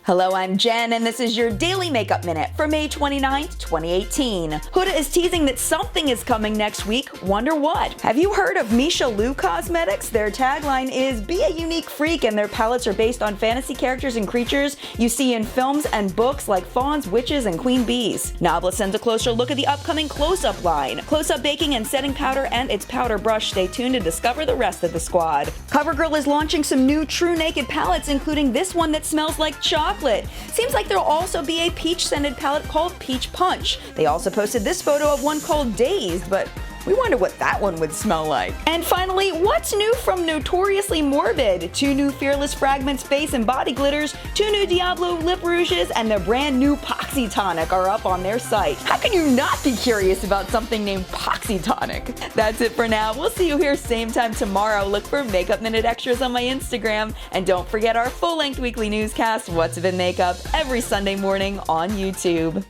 Hello, I'm Jen, and this is your Daily Makeup Minute for May 29th, 2018. Huda is teasing that something is coming next week. Wonder what? Have you heard of Meesha Lou Cosmetics? Their tagline is, "Be a unique freak," and their palettes are based on fantasy characters and creatures you see in films and books like Fawns, witches, and queen bees. Nabla sends a closer look at the upcoming close-up line. Close-up baking and setting powder and its powder brush. Stay tuned to discover the rest of the squad. CoverGirl is launching some new TruNaked palettes, including this one that smells like chocolate. Seems like there'll also be a peach-scented palette called Peach Punch. They also posted this photo of one called Dazed, but we wonder what that one would smell like. And finally, what's new from Notoriously Morbid? 2 new Fearless Fragments face and body glitters, 2 new Diablo lip rouges, and their brand new Poxy Tonic are up on their site. How can you not be curious about something named Poxy Tonic? That's it for now. We'll see you here same time tomorrow. Look for Makeup Minute Extras on my Instagram. And don't forget our full-length weekly newscast, What's Been Makeup, every Sunday morning on YouTube.